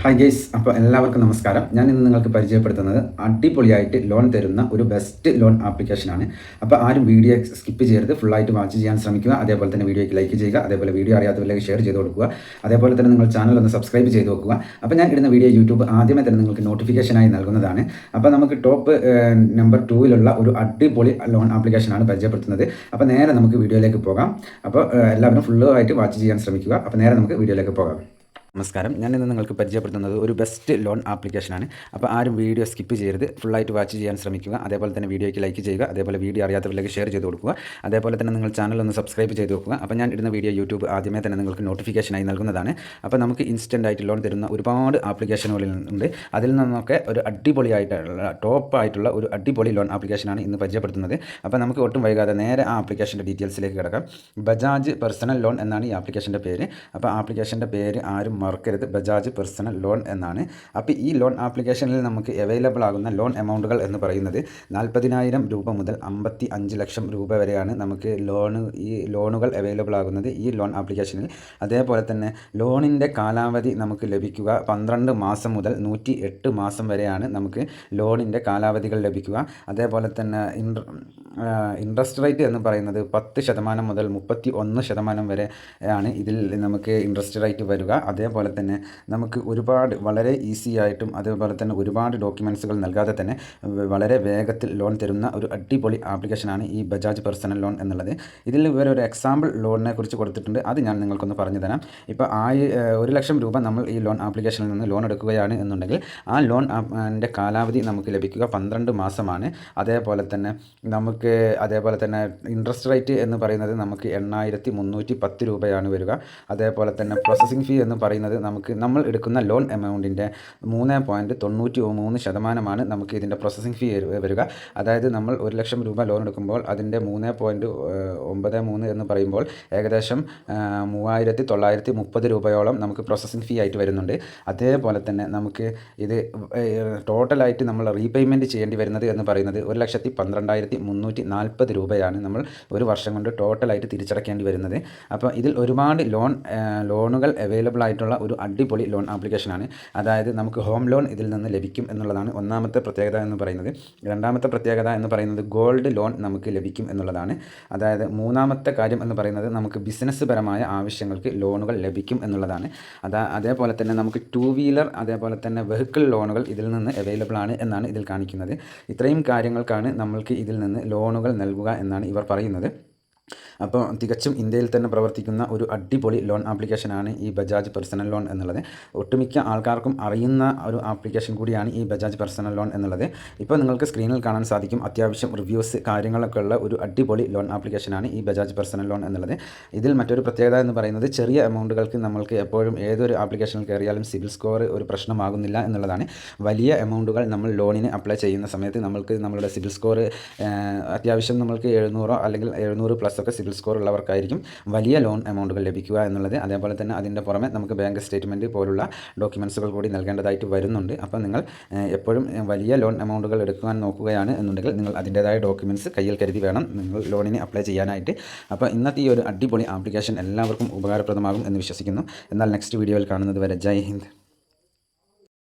Hi guys, അപ്പോൾ എല്ലാവർക്കും നമസ്കാരം. ഞാൻ ഇന്ന് നിങ്ങൾക്ക് പരിചയപ്പെടുത്തുന്നത് അടിപൊളിയായിട്ട് ലോൺ തരുന്ന ഒരു ബെസ്റ്റ് ലോൺ ആപ്ലിക്കേഷനാണ്. അപ്പോൾ ആരും വീഡിയോ സ്കിപ്പ് ചെയ്യരുത്, ഫുള്ളായിട്ട് വാച്ച് ചെയ്യാൻ ശ്രമിക്കുക. അതേപോലെ തന്നെ വീഡിയോയ്ക്ക് ലൈക്ക് ചെയ്യുക, അതേപോലെ വീഡിയോ അറിയാത്തവരിലേക്ക് ഷെയർ ചെയ്ത് കൊടുക്കുക. അതേപോലെ തന്നെ നിങ്ങൾ ചാനൽ ഒന്ന് സബ്സ്ക്രൈബ് ചെയ്ത് വെക്കുക. അപ്പോൾ ഞാൻ ഇടുന്ന വീഡിയോ യൂട്യൂബ് ആദ്യമേ തന്നെ നിങ്ങൾക്ക് നോട്ടിഫിക്കേഷനായി നൽകുന്നതാണ്. അപ്പോൾ നമുക്ക് ടോപ്പ് നമ്പർ 2 ഒരു അടിപൊളി ലോൺ ആപ്ലിക്കേഷനാണ് പരിചയപ്പെടുത്തുന്നത്. അപ്പോൾ നേരെ നമുക്ക് വീഡിയോയിലേക്ക് പോകാം. അപ്പോൾ എല്ലാവരും ഫുള്ളായിട്ട് വാച്ച് ചെയ്യാൻ ശ്രമിക്കുക. അപ്പോൾ നേരെ നമുക്ക് വീഡിയോയിലേക്ക് പോകാം. നമസ്കാരം. ഞാനിന്ന് നിങ്ങൾക്ക് പരിചയപ്പെടുത്തുന്നത് ഒരു ബെസ്റ്റ് ലോൺ ആപ്ലിക്കേഷനാണ്. അപ്പോൾ ആരും വീഡിയോ സ്കിപ്പ് ചെയ്യരുത്, ഫുള്ളായിട്ട് വാച്ച് ചെയ്യാൻ ശ്രമിക്കുക. അതേപോലെ തന്നെ വീഡിയോയ്ക്ക് ലൈക്ക് ചെയ്യുക, അതേപോലെ വീഡിയോ അറിയാത്തവരിലേക്ക് ഷെയർ ചെയ്ത് കൊടുക്കുക. അതേപോലെ തന്നെ നിങ്ങൾ ചാനൽ ഒന്ന് സബ്സ്ക്രൈബ് ചെയ്ത് വെക്കുക. അപ്പോൾ ഞാൻ ഇടുന്ന വീഡിയോ യൂട്യൂബ് ആദ്യമേ തന്നെ നിങ്ങൾക്ക് നോട്ടിഫിക്കേഷനായി നൽകുന്നതാണ്. അപ്പോൾ നമുക്ക് ഇൻസ്റ്റൻ്റ് ആയിട്ട് ലോൺ തരുന്ന ഒരുപാട് ആപ്ലിക്കേഷനുകളുണ്ട്. അതിൽ നിന്നൊക്കെ ഒരു അടിപൊളിയായിട്ടുള്ള ടോപ്പായിട്ടുള്ള ഒരു അടിപൊളി ലോൺ ആപ്ലിക്കേഷനാണ് ഇന്ന് പരിചയപ്പെടുത്തുന്നത്. അപ്പോൾ നമുക്ക് ഒട്ടും വൈകാതെ നേരെ ആ ആപ്ലിക്കേഷൻ്റെ ഡീറ്റെയിൽസിലേക്ക് കിടക്കാം. ബജാജ് പേഴ്സണൽ ലോൺ എന്നാണ് ഈ ആപ്ലിക്കേഷൻ്റെ പേര്. അപ്പോൾ ആപ്ലിക്കേഷൻ്റെ പേര് ആരും മറക്കരുത്, ബജാജ് പേഴ്സണൽ ലോൺ എന്നാണ്. അപ്പോൾ ഈ ലോൺ ആപ്ലിക്കേഷനിൽ നമുക്ക് അവൈലബിൾ ആകുന്ന ലോൺ എമൗണ്ടുകൾ എന്ന് പറയുന്നത് 40,000 രൂപ മുതൽ 55 ലക്ഷം രൂപ വരെയാണ് നമുക്ക് ഈ ലോണുകൾ അവൈലബിൾ ആകുന്നത് ഈ ലോൺ ആപ്ലിക്കേഷനിൽ. അതേപോലെ തന്നെ ലോണിൻ്റെ കാലാവധി നമുക്ക് ലഭിക്കുക 12 മാസം മുതൽ 108 മാസം വരെയാണ് നമുക്ക് ലോണിൻ്റെ കാലാവധികൾ ലഭിക്കുക. അതേപോലെ തന്നെ ഇൻട്രസ്റ്റ് റേറ്റ് എന്ന് പറയുന്നത് 10% മുതൽ 31% വരെ ആണ് ഇതിൽ നമുക്ക് ഇൻട്രസ്റ്റ് റേറ്റ് വരിക. അതേപോലെ തന്നെ നമുക്ക് വളരെ ഈസി ആയിട്ടും അതേപോലെ തന്നെ ഒരുപാട് ഡോക്യുമെൻറ്റ്സുകൾ നൽകാതെ തന്നെ വളരെ വേഗത്തിൽ ലോൺ തരുന്ന ഒരു അടിപൊളി ആപ്ലിക്കേഷനാണ് ഈ ബജാജ് പേഴ്സണൽ ലോൺ എന്നുള്ളത്. ഇതിൽ ഇവർ ഒരു എക്സാമ്പിൾ ലോണിനെ കുറിച്ച് കൊടുത്തിട്ടുണ്ട്, അത് ഞാൻ നിങ്ങൾക്കൊന്ന് പറഞ്ഞു തരാം. ഇപ്പോൾ 1 ലക്ഷം രൂപ നമ്മൾ ഈ ലോൺ ആപ്ലിക്കേഷനിൽ നിന്ന് ലോൺ എടുക്കുകയാണ് എന്നുണ്ടെങ്കിൽ ആ ലോൺ കാലാവധി നമുക്ക് ലഭിക്കുക 12 മാസമാണ്. അതേപോലെ തന്നെ ഇൻട്രസ്റ്റ് റേറ്റ് എന്ന് പറയുന്നത് നമുക്ക് 8,310 രൂപയാണ് വരിക. അതേപോലെ തന്നെ പ്രോസസ്സിംഗ് ഫീ എന്ന് പറയുന്നത് നമ്മൾ എടുക്കുന്ന ലോൺ എമൗണ്ടിൻ്റെ 3.93% നമുക്ക് ഇതിൻ്റെ പ്രോസസ്സിംഗ് ഫീ വരിക. അതായത് നമ്മൾ 1 ലക്ഷം രൂപ ലോൺ എടുക്കുമ്പോൾ അതിൻ്റെ 3.93 എന്ന് പറയുമ്പോൾ ഏകദേശം 3,930 രൂപയോളം നമുക്ക് പ്രോസസ്സിംഗ് ഫീ ആയിട്ട് വരുന്നുണ്ട്. അതേപോലെ തന്നെ നമുക്ക് ഇത് ടോട്ടലായിട്ട് നമ്മൾ റീപേയ്മെൻറ്റ് ചെയ്യേണ്ടി വരുന്നത് എന്ന് പറയുന്നത് 1,12,340 രൂപയാണ് നമ്മൾ ഒരു വർഷം കൊണ്ട് ടോട്ടലായിട്ട് തിരിച്ചടക്കേണ്ടി വരുന്നത്. അപ്പോൾ ഇതിൽ ഒരുപാട് ലോണുകൾ അവൈലബിൾ ആയിട്ടുള്ള ഒരു അടിപൊളി ലോൺ ആപ്ലിക്കേഷനാണ്. അതായത് നമുക്ക് ഹോം ലോൺ ഇതിൽ നിന്ന് ലഭിക്കും എന്നുള്ളതാണ് ഒന്നാമത്തെ പ്രത്യേകത എന്ന് പറയുന്നത്. രണ്ടാമത്തെ പ്രത്യേകത എന്ന് പറയുന്നത് ഗോൾഡ് ലോൺ നമുക്ക് ലഭിക്കും എന്നുള്ളതാണ്. അതായത് മൂന്നാമത്തെ കാര്യം എന്ന് പറയുന്നത് നമുക്ക് ബിസിനസ് പരമായ ആവശ്യങ്ങൾക്ക് ലോണുകൾ ലഭിക്കും എന്നുള്ളതാണ്. അതേപോലെ തന്നെ നമുക്ക് 2 വീലർ അതേപോലെ തന്നെ വെഹിക്കിൾ ലോണുകൾ ഇതിൽ നിന്ന് അവൈലബിൾ ആണ് എന്നാണ് ഇതിൽ കാണിക്കുന്നത്. ഇത്രയും കാര്യങ്ങൾക്കാണ് നമ്മൾക്ക് ഇതിൽ നിന്ന് ലോണുകൾ നൽകുക എന്നാണ് ഇവർ പറയുന്നത്. അപ്പോൾ തികച്ചും ഇന്ത്യയിൽ തന്നെ പ്രവർത്തിക്കുന്ന ഒരു അടിപൊളി ലോൺ ആപ്ലിക്കേഷനാണ് ഈ ബജാജ് പേഴ്സണൽ ലോൺ എന്നുള്ളത്. ഒട്ടുമിക്ക ആൾക്കാർക്കും അറിയുന്ന ഒരു ആപ്ലിക്കേഷൻ കൂടിയാണ് ഈ ബജാജ് പേഴ്സണൽ ലോൺ എന്നുള്ളത്. ഇപ്പോൾ നിങ്ങൾക്ക് സ്ക്രീനിൽ കാണാൻ സാധിക്കും, അത്യാവശ്യം റിവ്യൂസ് കാര്യങ്ങളൊക്കെ ഉള്ള ഒരു അടിപൊളി ലോൺ ആപ്ലിക്കേഷനാണ് ഈ ബജാജ് പേഴ്സണൽ ലോൺ എന്നുള്ളത്. ഇതിൽ മറ്റൊരു പ്രത്യേകത എന്ന് പറയുന്നത് ചെറിയ എമൗണ്ടുകൾക്ക് നമ്മൾക്ക് എപ്പോഴും ഏതൊരു ആപ്ലിക്കേഷനിൽ കയറിയാലും സിബിൽ സ്കോർ ഒരു പ്രശ്നമാകുന്നില്ല എന്നുള്ളതാണ്. വലിയ എമൗണ്ടുകൾ നമ്മൾ ലോണിന് അപ്ലൈ ചെയ്യുന്ന സമയത്ത് നമ്മളുടെ സിബിൽ സ്കോർ അത്യാവശ്യം നമ്മൾക്ക് 700 അല്ലെങ്കിൽ 700+ ഒക്കെ സിബിൽ സ്കോർ ഉള്ളവർക്കായിരിക്കും വലിയ ലോൺ എമൗണ്ടുകൾ ലഭിക്കുക എന്നുള്ളത്. അതേപോലെ തന്നെ അതിൻ്റെ പുറമെ നമുക്ക് ബാങ്ക് സ്റ്റേറ്റ്മെൻറ്റ് പോലുള്ള ഡോക്യുമെൻറ്റ്സുകൾ കൂടി നൽകേണ്ടതായിട്ട് വരുന്നുണ്ട്. അപ്പോൾ നിങ്ങൾ എപ്പോഴും വലിയ ലോൺ എമൗണ്ടുകൾ എടുക്കാൻ നോക്കുകയാണ് എന്നുണ്ടെങ്കിൽ നിങ്ങൾ അതിൻ്റേതായ ഡോക്യുമെൻറ്റ്സ് കയ്യിൽ കരുതി വേണം നിങ്ങൾ ലോണിന് അപ്ലൈ ചെയ്യാനായിട്ട്. അപ്പോൾ ഇന്നത്തെ ഈ ഒരു അടിപൊളി ആപ്ലിക്കേഷൻ എല്ലാവർക്കും ഉപകാരപ്രദമാകും എന്ന് വിശ്വസിക്കുന്നു. എന്നാൽ നെക്സ്റ്റ് വീഡിയോയിൽ കാണുന്നത് വരെ ജയ് ഹിന്ദ്.